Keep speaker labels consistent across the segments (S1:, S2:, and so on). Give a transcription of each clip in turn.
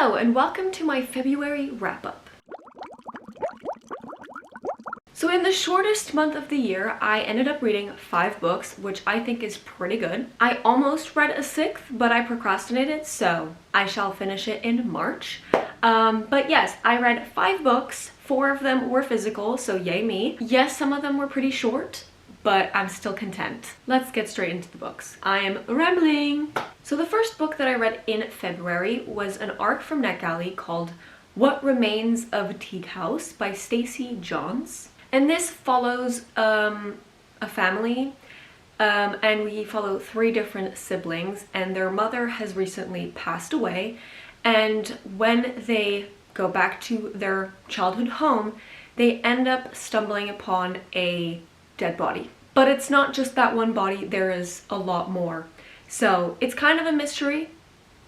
S1: Hello and welcome to my February wrap-up. So in the shortest month of the year, I ended up reading 5 books, which I think is pretty good. I almost read a 6th, but I procrastinated, so I shall finish it in March. But yes, I read 5 books. 4 of them were physical, so yay me. Yes, some of them were pretty short, but I'm still content. Let's get straight into the books. I am rambling. So the first book that I read in February was an arc from NetGalley called What Remains of Teague House by Stacy Johns. And this follows a family, and we follow 3 different siblings, and their mother has recently passed away, and when they go back to their childhood home, they end up stumbling upon a dead body. But it's not just that one body, there is a lot more. So it's kind of a mystery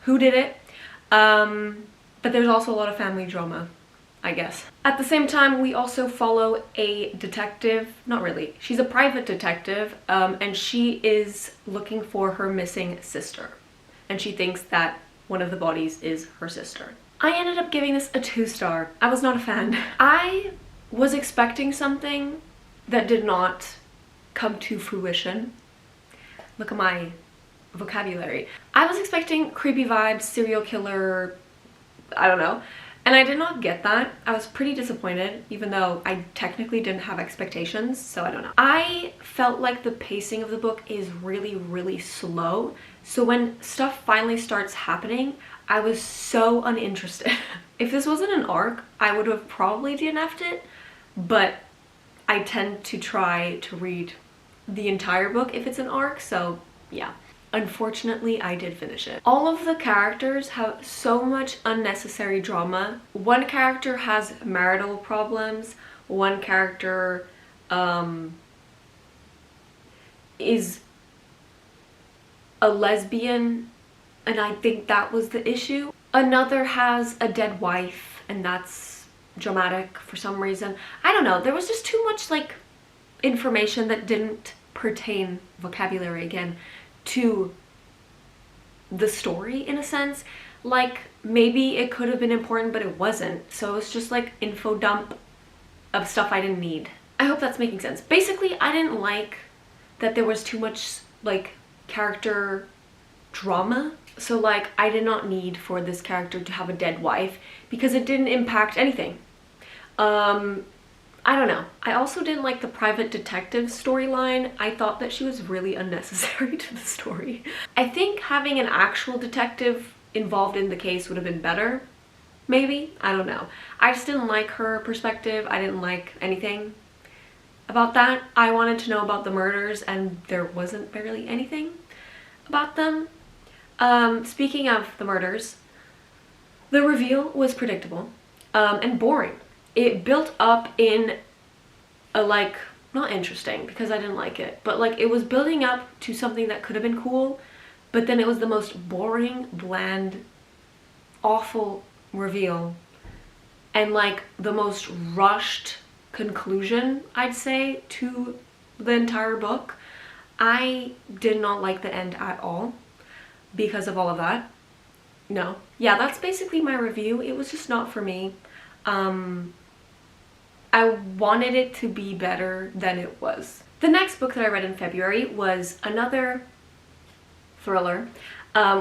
S1: who did it, but there's also a lot of family drama, I guess. At the same time, we also follow a detective, not really, she's a private detective, and she is looking for her missing sister. And she thinks that one of the bodies is her sister. I ended up giving this a 2-star. I was not a fan. I was expecting something that did not come to fruition. Look at my vocabulary. I was expecting creepy vibes, serial killer, I don't know. And I did not get that. I was pretty disappointed, even though I technically didn't have expectations, so I don't know. I felt like the pacing of the book is really, really slow. So when stuff finally starts happening, I was so uninterested. If this wasn't an arc, I would have probably DNF'd it, but I tend to try to read the entire book if it's an arc, so yeah. Unfortunately, I did finish it. All of the characters have so much unnecessary drama. One character has marital problems, one character is a lesbian, and I think that was the issue. Another has a dead wife, and that's dramatic for some reason. I don't know, there was just too much like information that didn't pertain, vocabulary again, to the story in a sense. Like maybe it could have been important, but it wasn't. So it was just like info dump of stuff I didn't need. I hope that's making sense. Basically, I didn't like that there was too much like character drama. So like I did not need for this character to have a dead wife because it didn't impact anything. I don't know. I also didn't like the private detective storyline. I thought that she was really unnecessary to the story. I think having an actual detective involved in the case would have been better. Maybe? I don't know. I just didn't like her perspective. I didn't like anything about that. I wanted to know about the murders, and there wasn't barely anything about them. Speaking of the murders, the reveal was predictable and boring. It built up in a like, not interesting because I didn't like it, but like it was building up to something that could have been cool, but then it was the most boring, bland, awful reveal and like the most rushed conclusion, I'd say, to the entire book. I did not like the end at all because of all of that. No. Yeah, that's basically my review. It was just not for me. I wanted it to be better than it was. The next book that I read in February was another thriller,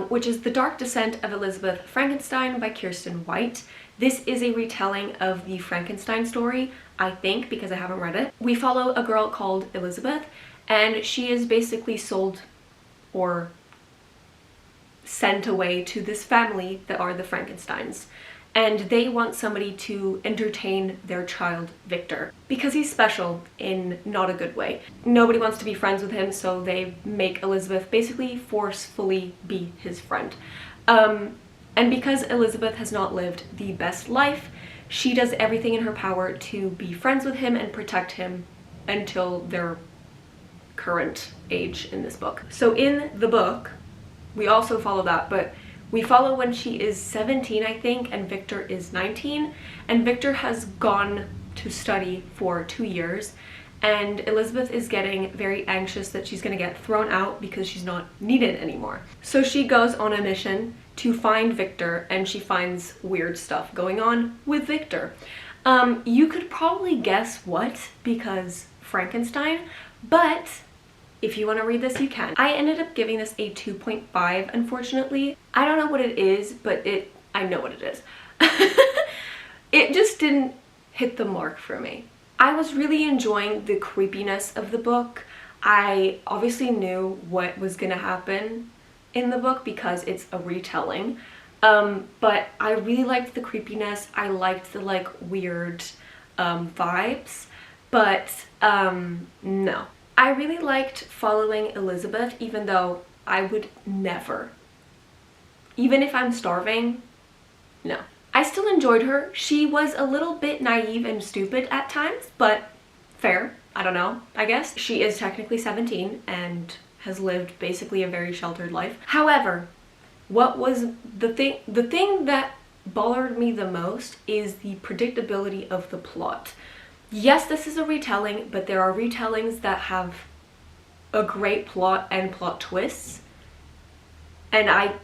S1: which is The Dark Descent of Elizabeth Frankenstein by Kiersten White. This is a retelling of the Frankenstein story, I think, because I haven't read it. We follow a girl called Elizabeth, and she is basically sold or sent away to this family that are the Frankensteins. And they want somebody to entertain their child Victor because he's special in not a good way. Nobody wants to be friends with him, so they make Elizabeth basically forcefully be his friend. And because Elizabeth has not lived the best life, she does everything in her power to be friends with him and protect him until their current age in this book. So in the book, we also follow that, but we follow when she is 17, I think, and Victor is 19. And Victor has gone to study for 2 years, and Elizabeth is getting very anxious that she's gonna get thrown out because she's not needed anymore. So she goes on a mission to find Victor, and she finds weird stuff going on with Victor. You could probably guess what, because Frankenstein, but if you want to read this, you can. I ended up giving this a 2.5, unfortunately. I don't know what it is, but I know what it is. It just didn't hit the mark for me. I was really enjoying the creepiness of the book. I obviously knew what was gonna happen in the book because it's a retelling. But I really liked the creepiness. I liked the like weird vibes, but no. I really liked following Elizabeth, even though I would never, even if I'm starving, no. I still enjoyed her. She was a little bit naive and stupid at times, but fair. I don't know, I guess. She is technically 17 and has lived basically a very sheltered life. However, what was the thing that bothered me the most is the predictability of the plot. Yes, this is a retelling, but there are retellings that have a great plot and plot twists, and I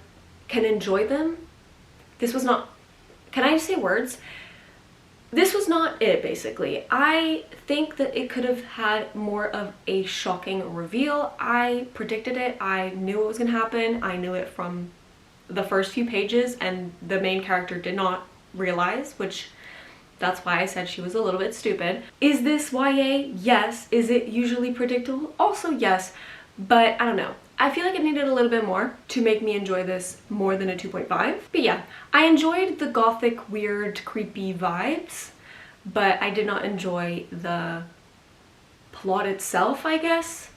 S1: can enjoy them. This was not, can I just say words? This was not it, basically. I think that it could have had more of a shocking reveal. I predicted it. I knew what was going to happen. I knew it from the first few pages, and the main character did not realize, which that's why I said she was a little bit stupid. Is this YA? Yes. Is it usually predictable? Also yes, but I don't know. I feel like it needed a little bit more to make me enjoy this more than a 2.5. But yeah, I enjoyed the gothic, weird, creepy vibes, but I did not enjoy the plot itself, I guess.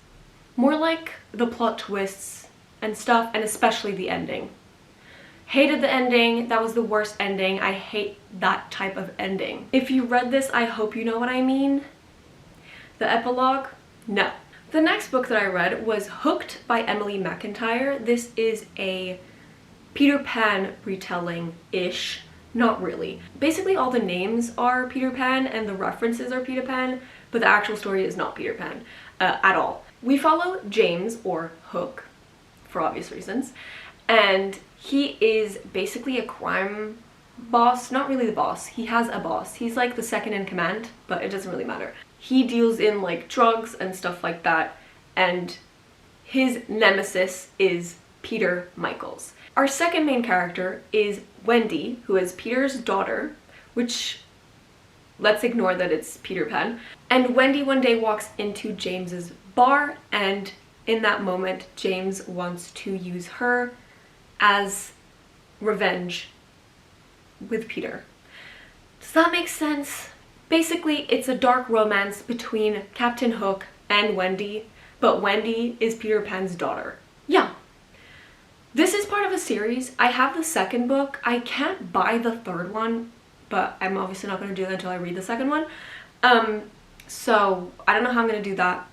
S1: More like the plot twists and stuff, and especially the ending. Hated the ending. That was the worst ending. I hate that type of ending. If you read this, I hope you know what I mean. The epilogue? No. The next book that I read was Hooked by Emily McIntire. This is a Peter Pan retelling-ish. Not really. Basically all the names are Peter Pan and the references are Peter Pan, but the actual story is not Peter Pan at all. We follow James, or Hook, for obvious reasons, and he is basically a crime boss. Not really the boss. He has a boss. He's like the second in command, but it doesn't really matter. He deals in like drugs and stuff like that, and his nemesis is Peter Michaels. Our second main character is Wendy, who is Peter's daughter, which, let's ignore that it's Peter Pan. And Wendy one day walks into James's bar, and in that moment James wants to use her as revenge with Peter. Does that make sense? Basically, it's a dark romance between Captain Hook and Wendy, but Wendy is Peter Pan's daughter. Yeah. This is part of a series. I have the second book. I can't buy the third one, but I'm obviously not going to do that until I read the second one. So I don't know how I'm going to do that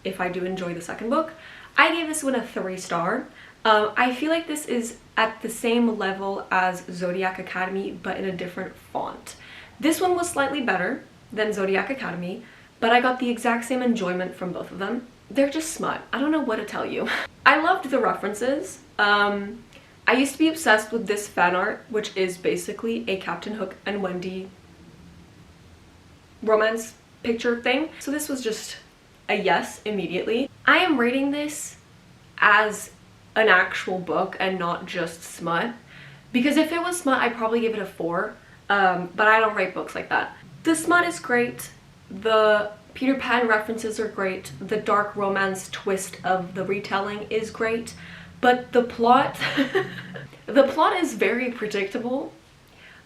S1: if I do enjoy the second book. I gave this one a 3-star. I feel like this is at the same level as Zodiac Academy, but in a different font. This one was slightly better than Zodiac Academy, but I got the exact same enjoyment from both of them. They're just smut. I don't know what to tell you. I loved the references. I used to be obsessed with this fan art, which is basically a Captain Hook and Wendy romance picture thing. So this was just a yes immediately. I am rating this as an actual book and not just smut, because if it was smut I'd probably give it a 4, but I don't rate books like that. The smut is great, the Peter Pan references are great, the dark romance twist of the retelling is great, but the plot the plot is very predictable,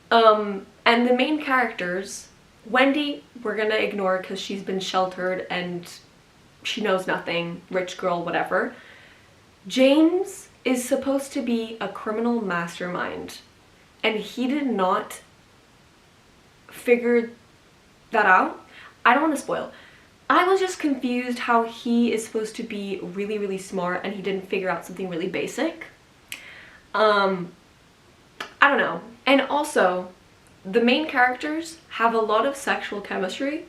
S1: and the main characters, Wendy we're gonna ignore because she's been sheltered and she knows nothing, rich girl, whatever. James is supposed to be a criminal mastermind, and he did not figure that out. I don't want to spoil. I was just confused how he is supposed to be really, really smart and he didn't figure out something really basic. I don't know. And also, the main characters have a lot of sexual chemistry,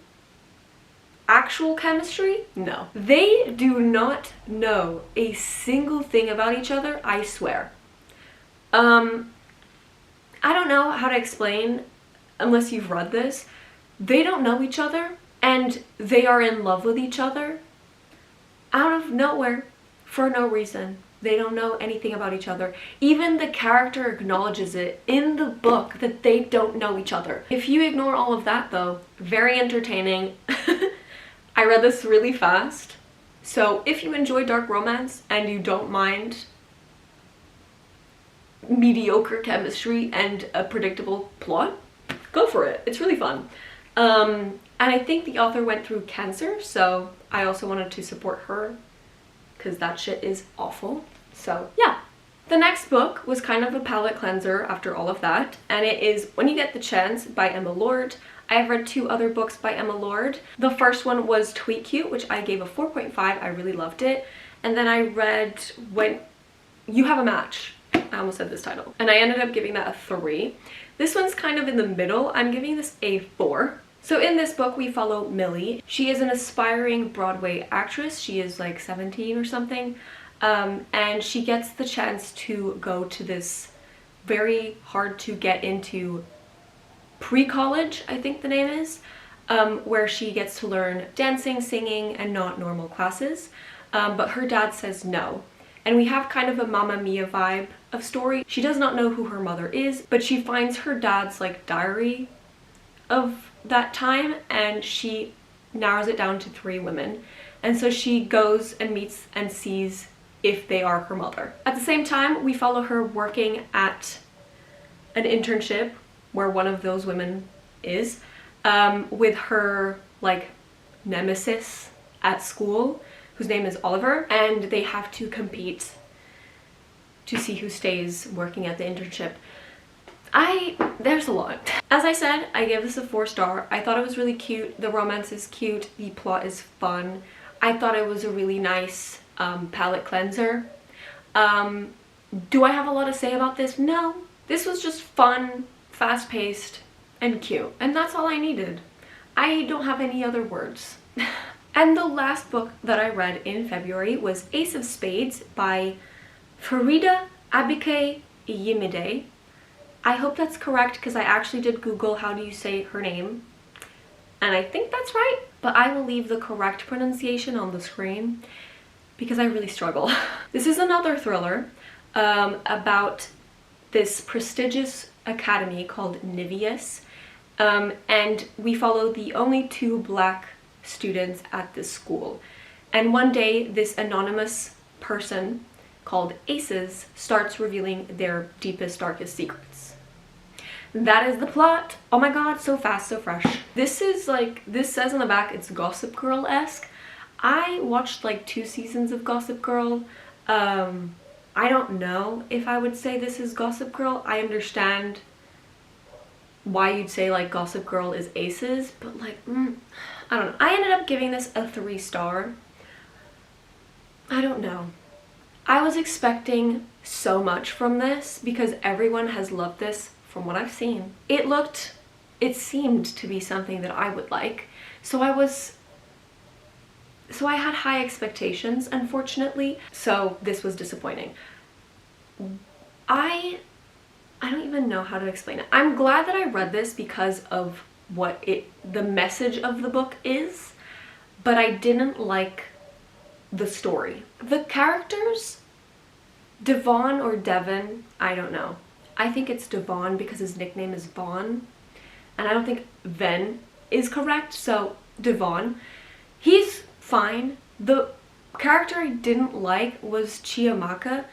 S1: actual chemistry, no. They do not know a single thing about each other, I swear. I don't know how to explain unless you've read this. They don't know each other and they are in love with each other out of nowhere for no reason. They don't know anything about each other. Even the character acknowledges it in the book that they don't know each other. If you ignore all of that though, very entertaining. I read this really fast. So if you enjoy dark romance and you don't mind mediocre chemistry and a predictable plot, go for it. It's really fun. And I think the author went through cancer, so I also wanted to support her because that shit is awful. So yeah. The next book was kind of a palate cleanser after all of that, and it is When You Get the Chance by Emma Lord. I have read 2 other books by Emma Lord. The first one was Tweet Cute, which I gave a 4.5. I really loved it. And then I read When You Have a Match. I almost said this title. And I ended up giving that a 3. This one's kind of in the middle. I'm giving this a 4. So in this book, we follow Millie. She is an aspiring Broadway actress. She is like 17 or something. And she gets the chance to go to this very hard to get into pre-college, I think the name is, where she gets to learn dancing, singing, and not normal classes. But her dad says no. And we have kind of a Mamma Mia vibe of story. She does not know who her mother is, but she finds her dad's like diary of that time and she narrows it down to 3 women. And so she goes and meets and sees if they are her mother. At the same time, we follow her working at an internship where one of those women is, with her like nemesis at school, whose name is Oliver, and they have to compete to see who stays working at the internship. There's a lot. As I said, I gave this a 4-star. I thought it was really cute. The romance is cute. The plot is fun. I thought it was a really nice palate cleanser. Do I have a lot to say about this? No. This was just fun, fast-paced, and cute. And that's all I needed. I don't have any other words. And the last book that I read in February was Ace of Spades by Faridah Àbíké-Íyímídé. I hope that's correct because I actually did Google how do you say her name, and I think that's right, but I will leave the correct pronunciation on the screen because I really struggle. This is another thriller about this prestigious academy called Niveus, and we follow the only 2 black students at this school. And one day this anonymous person called Aces starts revealing their deepest, darkest secrets. That is the plot. Oh my god, so fast, so fresh. This is like, this says on the back it's Gossip Girl-esque. I watched like 2 seasons of Gossip Girl. I don't know if I would say this is Gossip Girl. I understand why you'd say like Gossip Girl is Aces, but like, I don't know. I ended up giving this a 3-star. I don't know. I was expecting so much from this because everyone has loved this from what I've seen. It seemed to be something that I would like. So I had high expectations, unfortunately. So this was disappointing. I don't even know how to explain it. I'm glad that I read this because of what the message of the book is, but I didn't like the story. The characters, Devon or Devon, I don't know. I think it's Devon because his nickname is Vaughn, and I don't think Ven is correct, so Devon. He's fine. The character I didn't like was Chiamaka.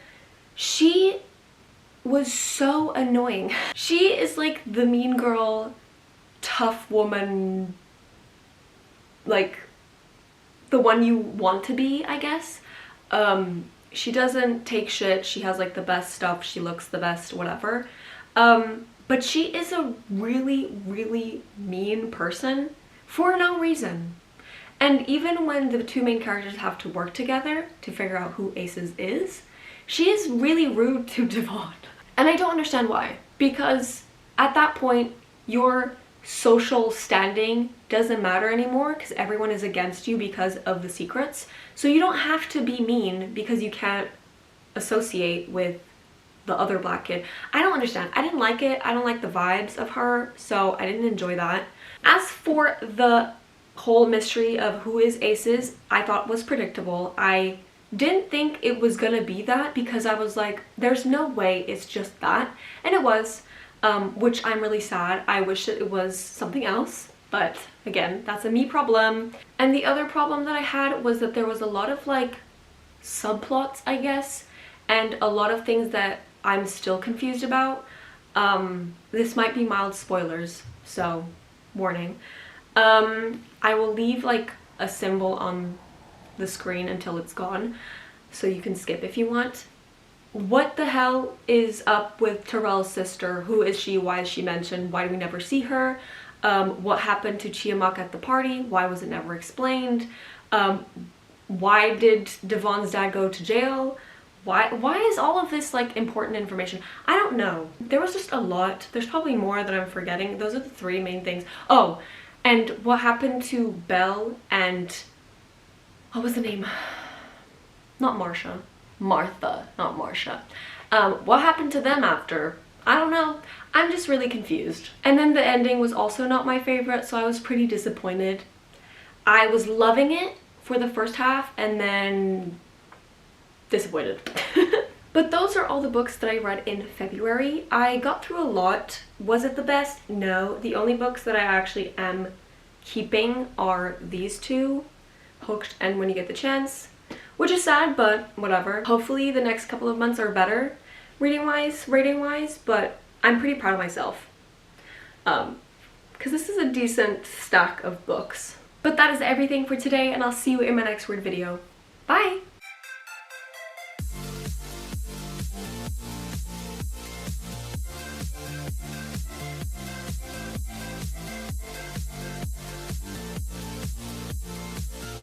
S1: She was so annoying. She is like the mean girl, tough woman, like the one you want to be, I guess. She doesn't take shit. She has like the best stuff. She looks the best, whatever. But she is a really, really mean person for no reason. And even when the 2 main characters have to work together to figure out who Aces is, she is really rude to Devon. And I don't understand why. Because at that point, you're social standing doesn't matter anymore because everyone is against you because of the secrets. So you don't have to be mean because you can't associate with the other black kid. I don't understand. I didn't like it. I don't like the vibes of her, so I didn't enjoy that. As for the whole mystery of who is Aces, I thought was predictable. I didn't think it was gonna be that because I was like, there's no way it's just that, and it was, which I'm really sad. I wish that it was something else, but again, that's a me problem. And the other problem that I had was that there was a lot of like subplots, I guess, and a lot of things that I'm still confused about. This might be mild spoilers, so warning. I will leave like a symbol on the screen until it's gone, so you can skip if you want. What the hell is up with Terrell's sister? Who is she? Why is she mentioned? Why do we never see her? What happened to Chiamaka at the party? Why was it never explained? Why did Devon's dad go to jail? Why is all of this like important information? I don't know. There was just a lot. There's probably more that I'm forgetting. Those are the three main things. Oh, and what happened to Belle and what was the name? Not Marsha. Martha, not Marsha. What happened to them after? I don't know. I'm just really confused. And then the ending was also not my favorite, so I was pretty disappointed. I was loving it for the first half and then disappointed. But those are all the books that I read in February. I got through a lot. Was it the best? No. The only books that I actually am keeping are these two, Hooked and When You Get the Chance, which is sad, but whatever. Hopefully the next couple of months are better reading-wise, rating-wise, but I'm pretty proud of myself. Because this is a decent stack of books. But that is everything for today, and I'll see you in my next weird video. Bye!